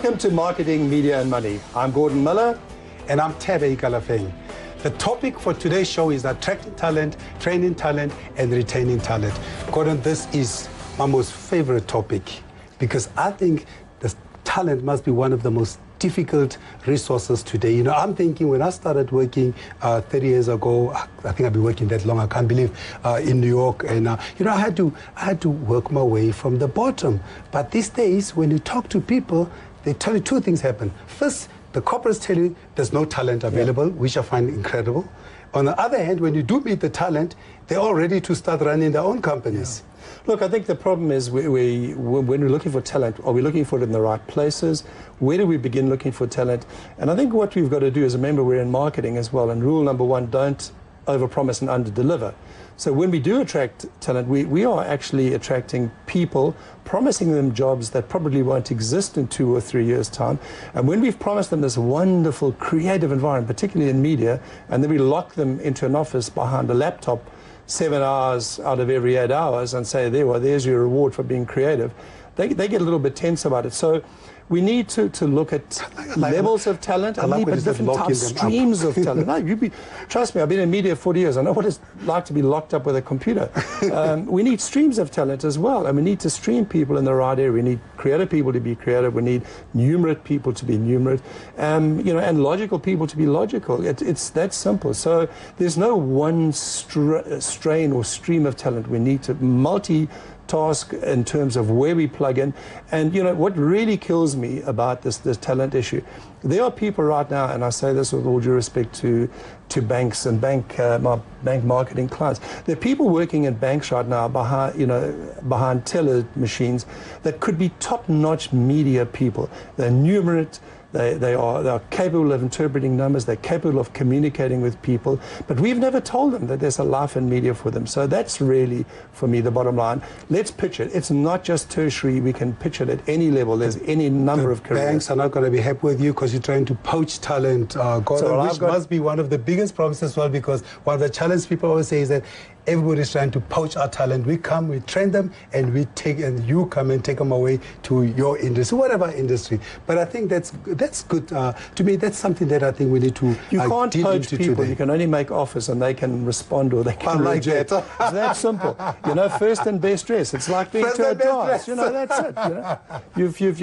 Welcome to Marketing, Media and Money. I'm Gordon Muller. And I'm Thebe Ikalafeng. The topic for today's show is attracting talent, training talent, and retaining talent. Gordon, this is my most favorite topic because I think the talent must be one of the most difficult resources today. You know, I'm thinking when I started working 30 years ago, I think I've been working that long, I can't believe, in New York. And, you know, I had to work my way from the bottom. But these days, when you talk to people, they tell you two things happen. First, the corporates tell you there's no talent available, which I find incredible. On the other hand, when you do meet the talent, they're all ready to start running their own companies. Yeah. Look, I think the problem is when we're looking for talent, are we looking for it in the right places? Where do we begin looking for talent? And I think what we've got to do is, remember, we're in marketing as well. And rule number one, don't overpromise and underdeliver. So when we do attract talent, we are actually attracting people, promising them jobs that probably won't exist in 2 or 3 years' time. And when we've promised them this wonderful, creative environment, particularly in media, and then we lock them into an office behind a laptop 7 hours out of every 8 hours and say, there's your reward for being creative, they get a little bit tense about it. So we need to look at levels of talent and different types, streams of talent. No, trust me, I've been in media 40 years. I know what it's like to be locked up with a computer. We need streams of talent as well, and we need to stream people in the right area. We need creative people to be creative. We need numerate people to be numerate, you know, and logical people to be logical. It's that simple. So there's no one strain or stream of talent. We need to task in terms of where we plug in. And you know what really kills me about this talent issue, there are people right now, and I say this with all due respect to banks and bank marketing clients, there are people working in banks right now behind teller machines that could be top-notch media people. They're numerate. They are capable of interpreting numbers, they're capable of communicating with people, but we've never told them that there's a life in media for them. So that's really, for me, the bottom line. Let's pitch it. It's not just tertiary. We can pitch it at any level. There's any number of careers. Banks are not going to be happy with you because you're trying to poach talent, Gordon, which must be one of the biggest problems as well, because one of the challenges people always say is that everybody's trying to poach our talent. We come, we train them, and you come and take them away to your industry, whatever industry. But I think that's good. To me, that's something that I think we need to You can't poach people. Today. You can only make offers, and they can respond or they can reject. It's that simple. You know, first and best dress. It's like being to a dance. You know, that's it. You know, you've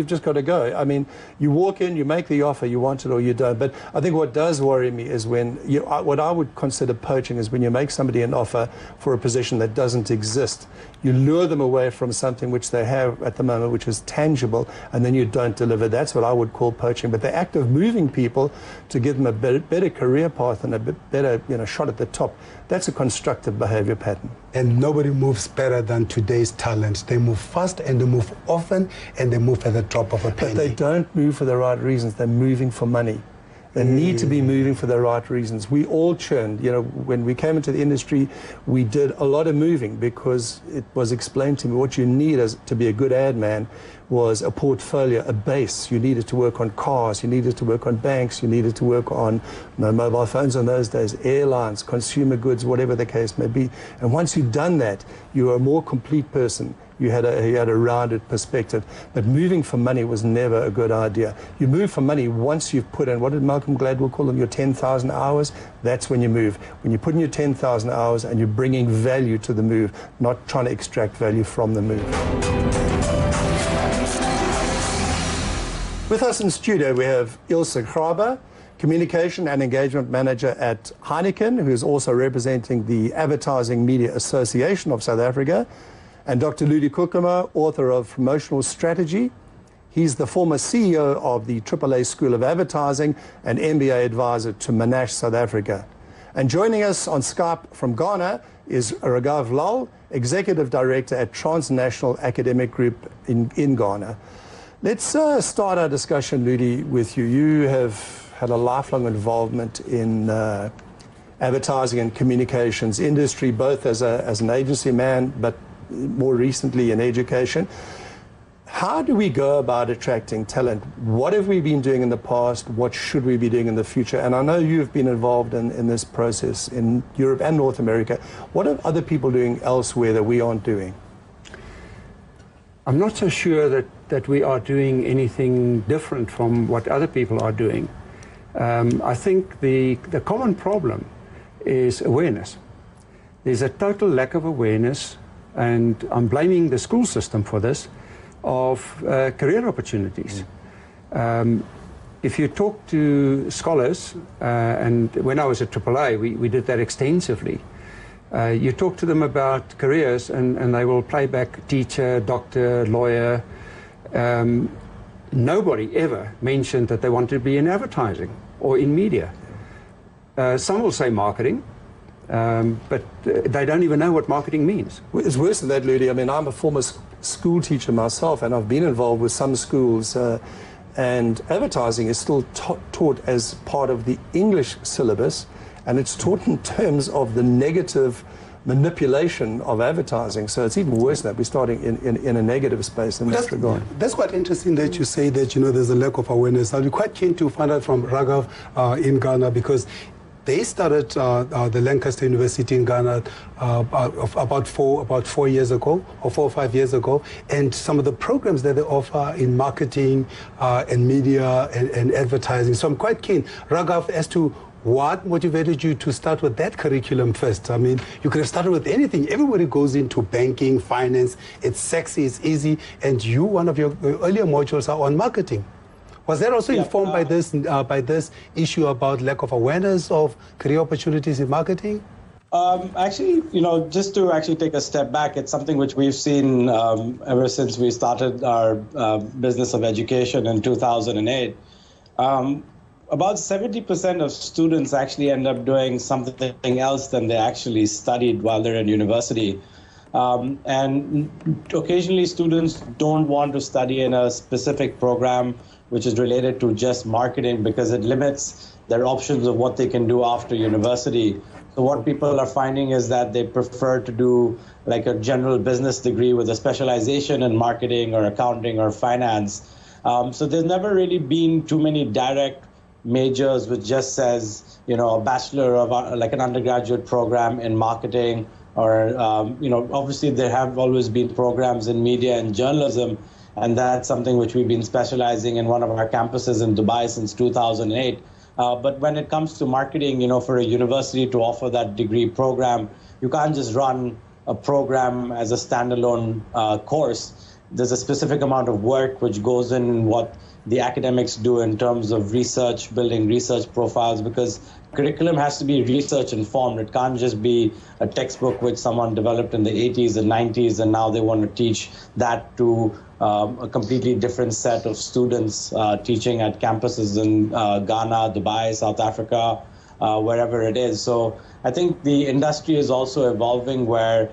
just got to go. I mean, you walk in, you make the offer, you want it or you don't. But I think what does worry me is when what I would consider poaching is when you make somebody an offer for a position that doesn't exist. You lure them away from something which they have at the moment, which is tangible, and then you don't deliver. That's what I would call poaching. But the act of moving people to give them a better career path and a bit better, you know, shot at the top, that's a constructive behavior pattern. And nobody moves better than today's talent. They move fast and they move often and they move at the drop of a penny. But they don't move for the right reasons. They're moving for money. They need to be moving for the right reasons. We all churned. You know, when we came into the industry, we did a lot of moving because it was explained to me what you need to be a good ad man was a portfolio, a base. You needed to work on cars, you needed to work on banks, you needed to work on mobile phones in those days, airlines, consumer goods, whatever the case may be. And once you'd done that, you were a more complete person. You had a rounded perspective. But moving for money was never a good idea. You move for money once you've put in, what did Malcolm Gladwell call them, your 10,000 hours? That's when you move. When you put in your 10,000 hours and you're bringing value to the move, not trying to extract value from the move. With us in studio, we have Ilse Graber, Communication and Engagement Manager at Heineken, who is also representing the Advertising Media Association of South Africa, and Dr. Ludi Kukuma, author of Promotional Strategy. He's the former CEO of the AAA School of Advertising and MBA advisor to Monash, South Africa. And joining us on Skype from Ghana is Raghav Lal, Executive Director at Transnational Academic Group in Ghana. Let's start our discussion, Ludi, with you. You have had a lifelong involvement in advertising and communications industry, both as an agency man, but more recently in education. How do we go about attracting talent? What have we been doing in the past? What should we be doing in the future? And I know you've been involved in this process in Europe and North America. What are other people doing elsewhere that we aren't doing? I'm not so sure that that we are doing anything different from what other people are doing. I think the common problem is awareness. There's a total lack of awareness, and I'm blaming the school system for this, of career opportunities. If you talk to scholars, and when I was at AAA, we did that extensively, you talk to them about careers, and they will play back teacher, doctor, lawyer. Nobody ever mentioned that they wanted to be in advertising or in media. Some will say marketing, but they don't even know what marketing means. It's worse than that, Ludi. I mean, I'm a former school teacher myself, and I've been involved with some schools, and advertising is still taught as part of the English syllabus, and it's taught in terms of the negative manipulation of advertising. So it's even worse than that. We're starting in a negative space in that regard. That's quite interesting that you say that, there's a lack of awareness. I'll be quite keen to find out from Raghav in Ghana, because they started the Lancaster University in Ghana about 4 years ago, or 4 or 5 years ago, and some of the programs that they offer in marketing and media and advertising. So I'm quite keen, Raghav, as to what motivated you to start with that curriculum first? I mean, you could have started with anything. Everybody goes into banking, finance. It's sexy, it's easy, and one of your earlier modules are on marketing. Was that also informed by this issue about lack of awareness of career opportunities in marketing? Actually, just to actually take a step back, it's something which we've seen ever since we started our business of education in 2008. About 70% of students actually end up doing something else than they actually studied while they're in university. And occasionally students don't want to study in a specific program which is related to just marketing, because it limits their options of what they can do after university. So what people are finding is that they prefer to do like a general business degree with a specialization in marketing or accounting or finance. So there's never really been too many direct majors which just says, a bachelor of like an undergraduate program in marketing, or, obviously there have always been programs in media and journalism, and that's something which we've been specializing in one of our campuses in Dubai since 2008. But when it comes to marketing, for a university to offer that degree program, you can't just run a program as a standalone course. There's a specific amount of work which goes in what the academics do in terms of research, building research profiles, because curriculum has to be research informed. It can't just be a textbook which someone developed in the 80s and 90s, and now they want to teach that to a completely different set of students teaching at campuses in Ghana, Dubai, South Africa, wherever it is. So I think the industry is also evolving where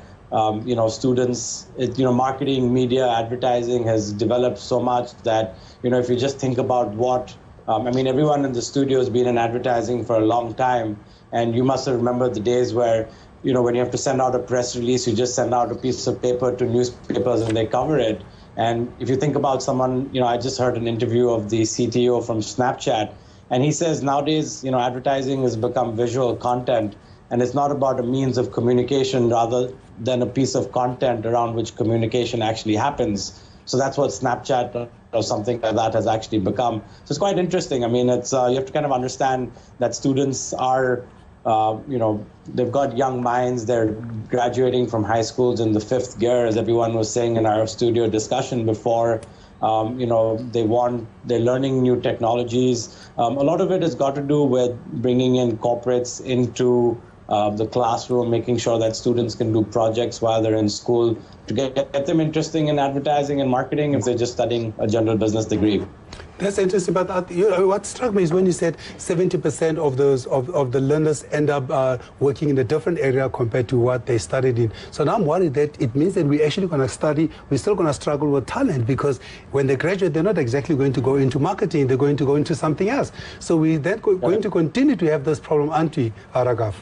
students, marketing, media, advertising has developed so much that, if you just think about what, everyone in the studio has been in advertising for a long time, and you must have remembered the days where, when you have to send out a press release, you just send out a piece of paper to newspapers and they cover it. And if you think about someone, I just heard an interview of the CTO from Snapchat, and he says nowadays, advertising has become visual content, and it's not about a means of communication rather than a piece of content around which communication actually happens. So that's what Snapchat or something like that has actually become. So it's quite interesting. It's you have to kind of understand that students are, they've got young minds. They're graduating from high schools in the 5th year, as everyone was saying in our studio discussion before. They're learning new technologies. A lot of it has got to do with bringing in corporates into the classroom, making sure that students can do projects while they're in school to get them interested in advertising and marketing if they're just studying a general business degree. That's interesting, but what struck me is when you said 70% of the learners end up working in a different area compared to what they studied in. So now I'm worried that it means that we're actually going to we're still going to struggle with talent, because when they graduate, they're not exactly going to go into marketing, they're going to go into something else. So we're then going to continue to have this problem, aren't we, Raghav?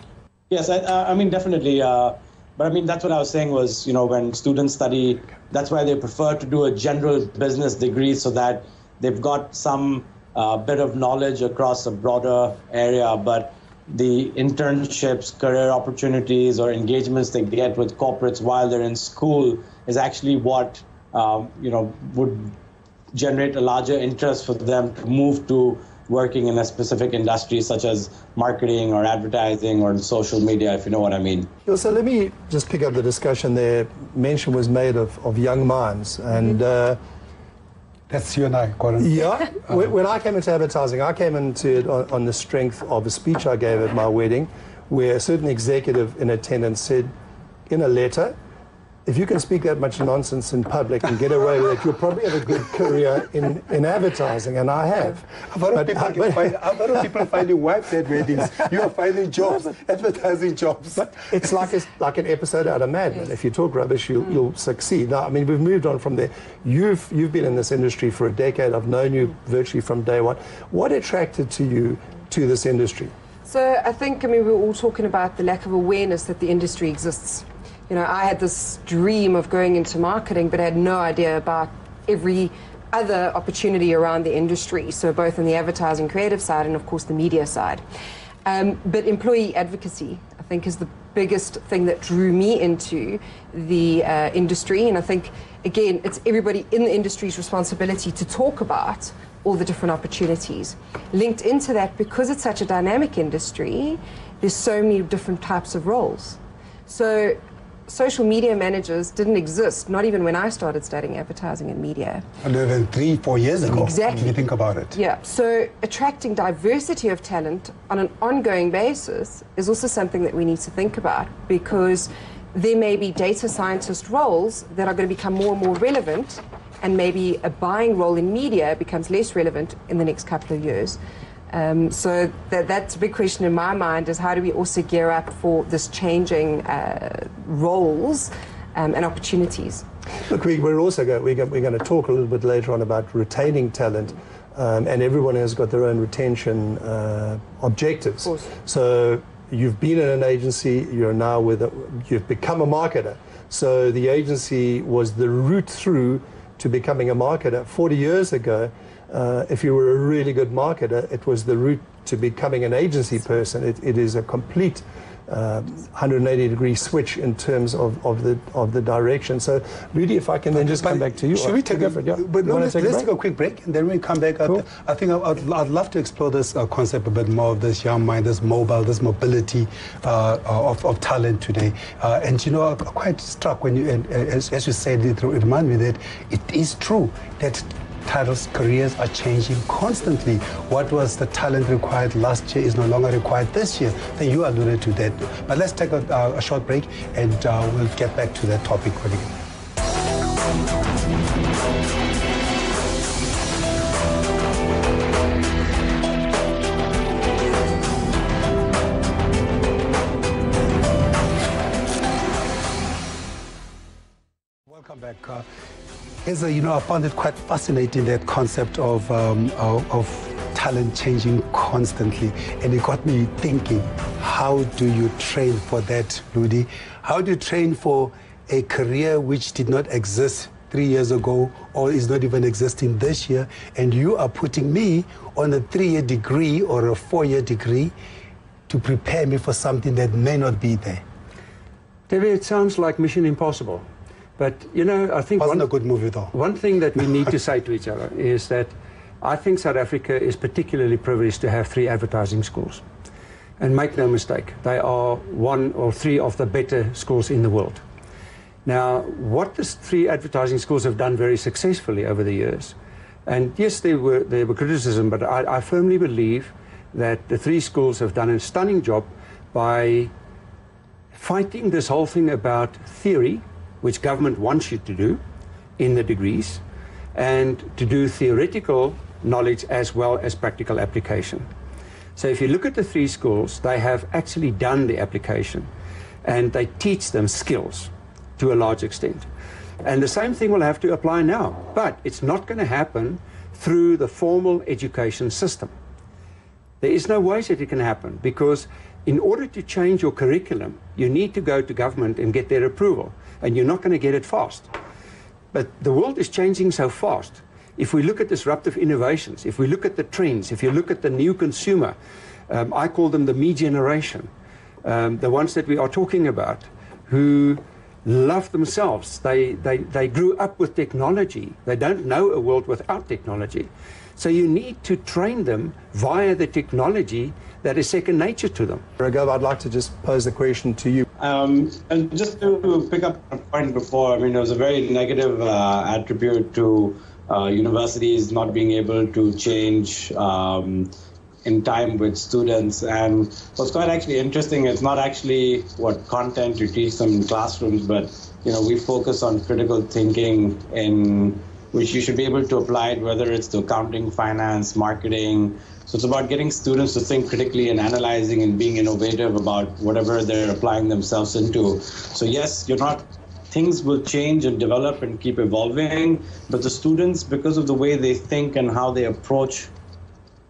Yes, definitely. But that's what I was saying was, when students study, that's why they prefer to do a general business degree so that they've got some bit of knowledge across a broader area, but the internships, career opportunities, or engagements they get with corporates while they're in school is actually what would generate a larger interest for them to move to working in a specific industry, such as marketing or advertising or social media, if you know what I mean. So let me just pick up the discussion there. Mention was made of young minds, and that's you and I, Gordon. Yeah. When I came into advertising, I came into it on the strength of a speech I gave at my wedding, where a certain executive in attendance said in a letter, if you can speak that much nonsense in public and get away with it, you'll probably have a good career in advertising, and I have. A lot of people finding wives at weddings. You are finding jobs, advertising jobs. But it's like an episode out of Mad Men. If you talk rubbish, you'll succeed. Now, I mean, we've moved on from there. You've been in this industry for a decade. I've known you virtually from day one. What attracted you to this industry? So I think, we were all talking about the lack of awareness that the industry exists. I had this dream of going into marketing, but I had no idea about every other opportunity around the industry. So both on the advertising creative side and, of course, the media side. But employee advocacy, I think, is the biggest thing that drew me into the industry. And I think, again, it's everybody in the industry's responsibility to talk about all the different opportunities. Linked into that, because it's such a dynamic industry, there's so many different types of roles. So social media managers didn't exist, not even when I started studying advertising and media. Even 3-4 years ago, exactly. If you think about it. Yeah, so attracting diversity of talent on an ongoing basis is also something that we need to think about, because there may be data scientist roles that are going to become more and more relevant, and maybe a buying role in media becomes less relevant in the next couple of years. So that's a big question in my mind, is how do we also gear up for this changing roles and opportunities? Look, we're going to talk a little bit later on about retaining talent, and everyone has got their own retention objectives. So you've been in an agency, you've become a marketer. So the agency was the route through to becoming a marketer. 40 years ago, if you were a really good marketer, it was the route to becoming an agency person. It is a complete 180-degree switch in terms of the direction. So, Rudy, if I can then just come back to you. Should we take a break? Let's take a quick break, and then we come back. Cool. I think I'd love to explore this concept a bit more, of this young mind, this mobility of talent today. And I'm quite struck when as you said, it reminded me that it is true that titles, careers are changing constantly. What was the talent required last year is no longer required this year. Then you alluded to that. But let's take a short break, and we'll get back to that topic quickly. Welcome back. I found it quite fascinating, that concept of talent changing constantly, and it got me thinking, how do you train for that, Rudy? How do you train for a career which did not exist 3 years ago, or is not even existing this year, and you are putting me on a 3-year degree or a 4-year degree to prepare me for something that may not be there? Thebe, it sounds like Mission Impossible. But, I think wasn't a good movie, though. One thing that we need to say to each other is that I think South Africa is particularly privileged to have 3 advertising schools. And make no mistake, they are 1 or 3 of the better schools in the world. Now, what the 3 advertising schools have done very successfully over the years, and yes, there were criticism, but I firmly believe that the 3 schools have done a stunning job by fighting this whole thing about theory, which government wants you to do in the degrees, and to do theoretical knowledge as well as practical application. So if you look at the 3 schools, they have actually done the application, and they teach them skills to a large extent. And the same thing will have to apply now, but it's not going to happen through the formal education system. There is no way that it can happen, because in order to change your curriculum, you need to go to government and get their approval, and you're not going to get it fast. But the world is changing so fast. If we look at disruptive innovations, if we look at the trends, if you look at the new consumer, I call them the me generation, the ones that we are talking about, who love themselves. They grew up with technology. They don't know a world without technology. So you need to train them via the technology that is second nature to them. Raghav, I'd like to just pose a question to you. And just to pick up a point before, I mean, there was a very negative attribute to universities not being able to change in time with students. And what's quite actually interesting, it's not actually what content you teach them in classrooms, but we focus on critical thinking in which you should be able to apply it, whether it's to accounting, finance, marketing. So it's about getting students to think critically and analyzing and being innovative about whatever they're applying themselves into. So yes, things will change and develop and keep evolving, but the students, because of the way they think and how they approach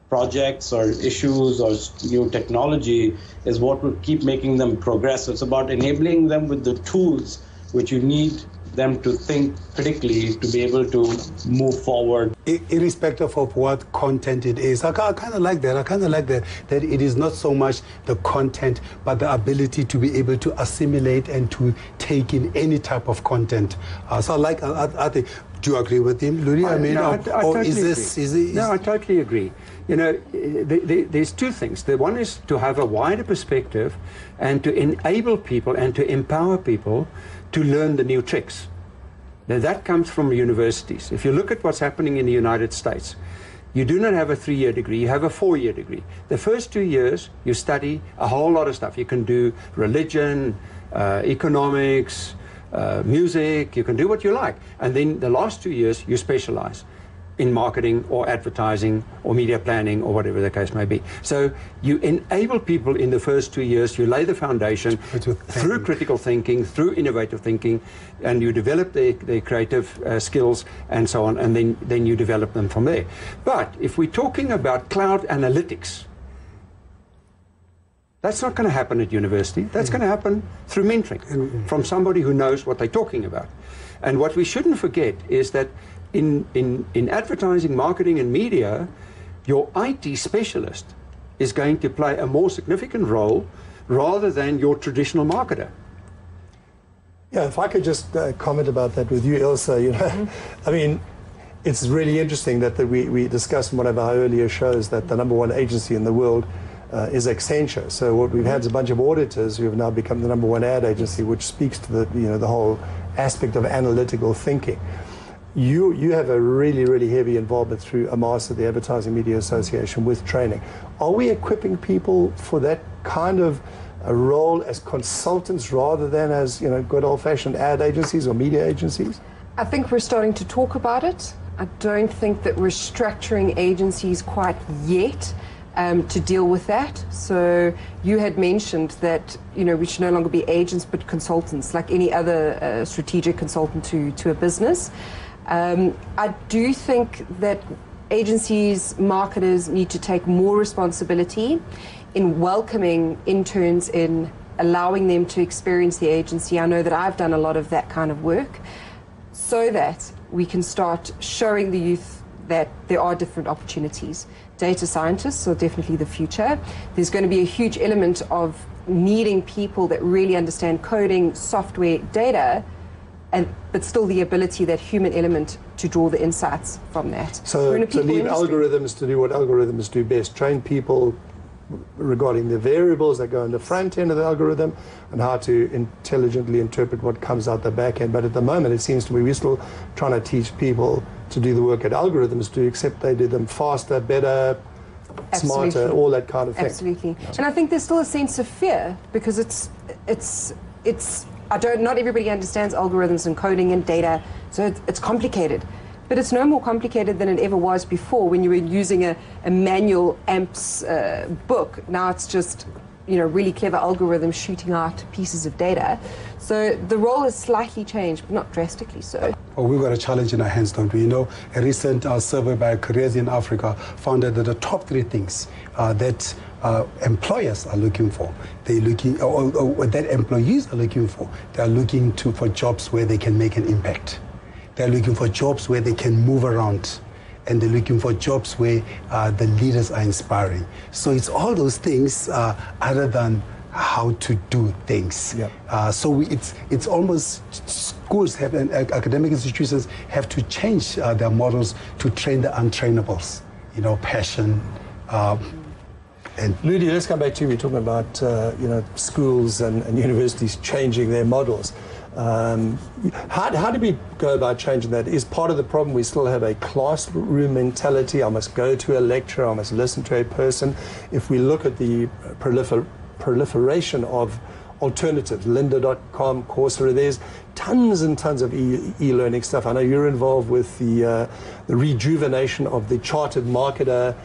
projects or issues or new technology, is what will keep making them progress. So it's about enabling them with the tools which you need them to think critically to be able to move forward. Irrespective of what content it is. I kind of like that. That it is not so much the content, but the ability to be able to assimilate and to take in any type of content. So I think, do you agree with him, Ludi? I totally agree. No, I totally agree. There's two things. The one is to have a wider perspective and to enable people and to empower people to learn the new tricks. Now that comes from universities. If you look at what's happening in the United States, you do not have a 3-year degree, you have a 4-year degree. The first 2 years, you study a whole lot of stuff. You can do religion, economics, music, you can do what you like. And then the last 2 years, you specialize in marketing or advertising or media planning or whatever the case may be. So you enable people in the first 2 years, you lay the foundation through critical thinking, through innovative thinking, and you develop their creative skills and so on, and then you develop them from there. But if we're talking about cloud analytics, that's not going to happen at university. That's going to happen through mentoring from somebody who knows what they're talking about. And what we shouldn't forget is that in advertising, marketing, and media, your IT specialist is going to play a more significant role rather than your traditional marketer. Yeah, if I could just comment about that with you, Ilse, I mean, it's really interesting that we discussed in one of our earlier shows that the #1 agency in the world is Accenture. So what we've had is a bunch of auditors who have now become the #1 ad agency, which speaks to the whole aspect of analytical thinking. You have a really, really heavy involvement through AMASA, the Advertising Media Association, with training. Are we equipping people for that kind of a role as consultants rather than as good old-fashioned ad agencies or media agencies? I think we're starting to talk about it. I don't think that we're structuring agencies quite yet to deal with that. So you had mentioned that we should no longer be agents but consultants, like any other strategic consultant to a business. I do think that agencies, marketers need to take more responsibility in welcoming interns, in allowing them to experience the agency. I know that I've done a lot of that kind of work so that we can start showing the youth that there are different opportunities. Data scientists are definitely the future. There's going to be a huge element of needing people that really understand coding, software, data, but still the ability, that human element, to draw the insights from that. So to leave algorithms to do what algorithms do best, train people regarding the variables that go in the front end of the algorithm and how to intelligently interpret what comes out the back end. But at the moment, it seems to me we're still trying to teach people to do the work that algorithms do, except they do them faster, better, smarter, all that kind of thing. Absolutely. And I think there's still a sense of fear because not everybody understands algorithms and coding and data, so it's complicated. But it's no more complicated than it ever was before when you were using a manual AMPS book. Now it's just really clever algorithms shooting out pieces of data. So the role has slightly changed, but not drastically so. Well, we've got a challenge in our hands, don't we? A recent survey by Careers in Africa found that the top 3 things that employers are looking for, or that employees are looking for, they're looking for jobs where they can make an impact. They're looking for jobs where they can move around, and they're looking for jobs where the leaders are inspiring. So it's all those things other than how to do things. Yep. So it's almost schools have and academic institutions have to change their models to train the untrainables. You know, passion. And Ludi, let's come back to you. We're talking about schools and universities changing their models. How do we go about changing that? Is part of the problem we still have a classroom mentality? I must go to a lecture, I must listen to a person. If we look at the proliferation of alternatives, lynda.com, Coursera, there's tons and tons of e-learning stuff. I know you're involved with the rejuvenation of the chartered marketer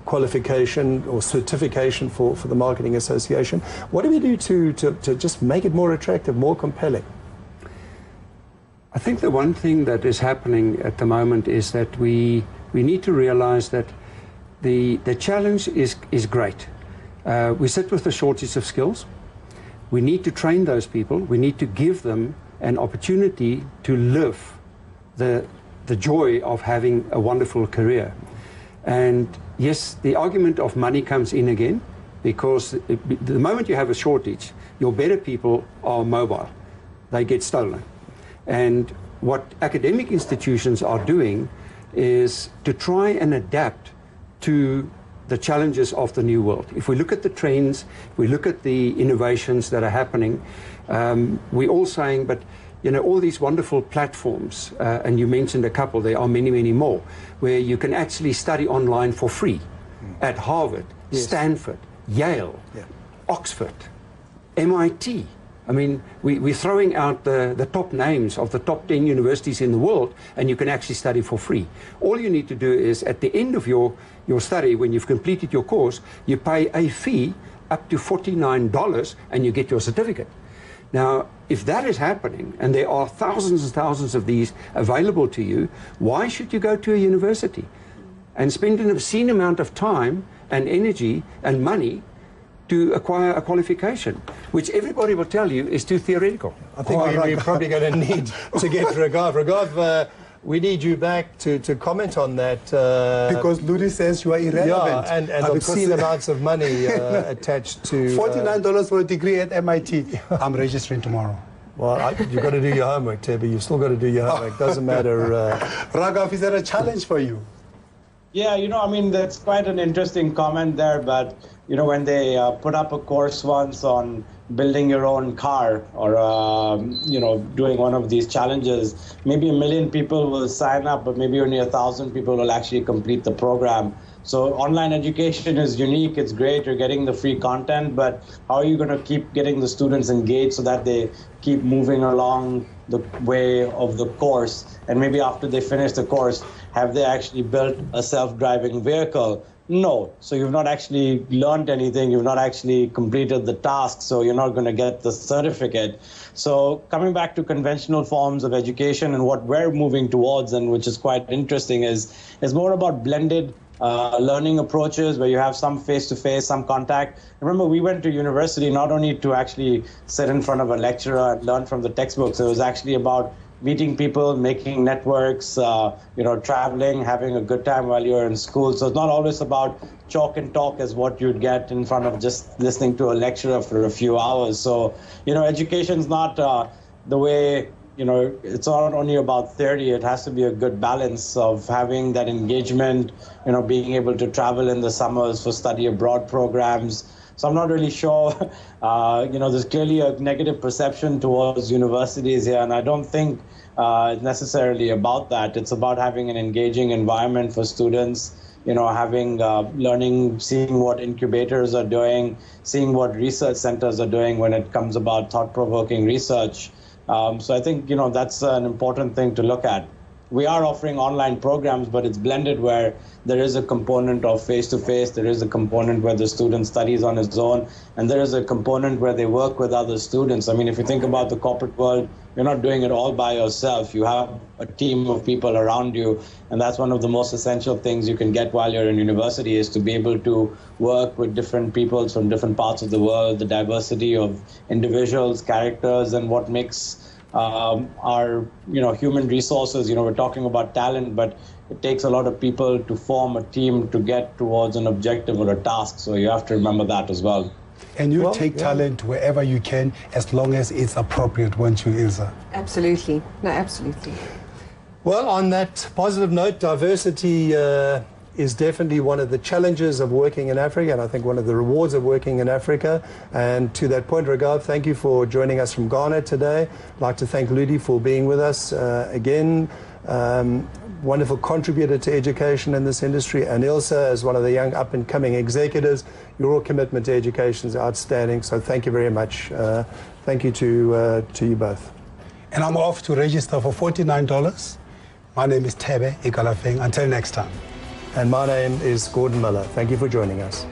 qualification or certification for the Marketing Association. What do we do to just make it more attractive, more compelling? I think the one thing that is happening at the moment is that we need to realize that the challenge is great. We sit with a shortage of skills. We need to train those people. We need to give them an opportunity to live the joy of having a wonderful career. And yes, the argument of money comes in again, because the moment you have a shortage, your better people are mobile. They get stolen. And what academic institutions are doing is to try and adapt to the challenges of the new world. If we look at the trends, if we look at the innovations that are happening, we're all saying, but all these wonderful platforms, and you mentioned a couple, there are many, many more, where you can actually study online for free at Harvard, yes, Stanford, Yale, yeah, Oxford, MIT. I mean, we're throwing out the top names of the top 10 universities in the world, and you can actually study for free. All you need to do is, at the end of your study, when you've completed your course, you pay a fee up to $49 and you get your certificate. Now, if that is happening, and there are thousands and thousands of these available to you, why should you go to a university and spend an obscene amount of time and energy and money to acquire a qualification, which everybody will tell you is too theoretical? I think we're probably going to need to get Ragav. We need you back to comment on that. Because Ludi says you are irrelevant. Yeah, and obscene amounts of money attached to... $49 for a degree at MIT. I'm registering tomorrow. Well, you've got to do your homework, Thebe. You've still got to do your homework. Doesn't matter. Ragav, is that a challenge for you? Yeah, I mean, that's quite an interesting comment there, but, when they put up a course once on building your own car or, doing one of these challenges, maybe 1 million people will sign up, but maybe only 1,000 people will actually complete the program. So online education is unique. It's great. You're getting the free content, but how are you going to keep getting the students engaged so that they keep moving along the way of the course? And maybe after they finish the course, have they actually built a self-driving vehicle? No. So you've not actually learned anything. You've not actually completed the task. So you're not going to get the certificate. So coming back to conventional forms of education and what we're moving towards, and which is quite interesting, is more about blended learning approaches where you have some face-to-face, some contact. Remember, we went to university not only to actually sit in front of a lecturer and learn from the textbooks. It was actually about meeting people, making networks, traveling, having a good time while you're in school. So it's not always about chalk and talk as what you'd get in front of just listening to a lecturer for a few hours. So, education's not the way, it's not only about theory. It has to be a good balance of having that engagement, being able to travel in the summers for study abroad programs. So I'm not really sure, there's clearly a negative perception towards universities here, and I don't think it's necessarily about that. It's about having an engaging environment for students, having learning, seeing what incubators are doing, seeing what research centers are doing when it comes about thought-provoking research. So I think, that's an important thing to look at. We are offering online programs, but it's blended where there is a component of face-to-face, there is a component where the student studies on his own, and there is a component where they work with other students. I mean, if you think about the corporate world, you're not doing it all by yourself. You have a team of people around you, and that's one of the most essential things you can get while you're in university, is to be able to work with different peoples from different parts of the world, the diversity of individuals, characters, and what makes our human resources. We're talking about talent, but it takes a lot of people to form a team to get towards an objective or a task. So you have to remember that as well. And you Well, take yeah. talent wherever you can, as long as it's appropriate, won't you, Ilse? Absolutely. No, absolutely. Well, on that positive note, diversity is definitely one of the challenges of working in Africa, and I think one of the rewards of working in Africa. And to that point, Raghav, thank you for joining us from Ghana today. I'd like to thank Ludi for being with us again. Wonderful contributor to education in this industry, and Ilse as one of the young up-and-coming executives. Your commitment to education is outstanding, so thank you very much. Thank you to you both. And I'm off to register for $49. My name is Thebe Ikalafeng. Until next time. And my name is Gordon Muller. Thank you for joining us.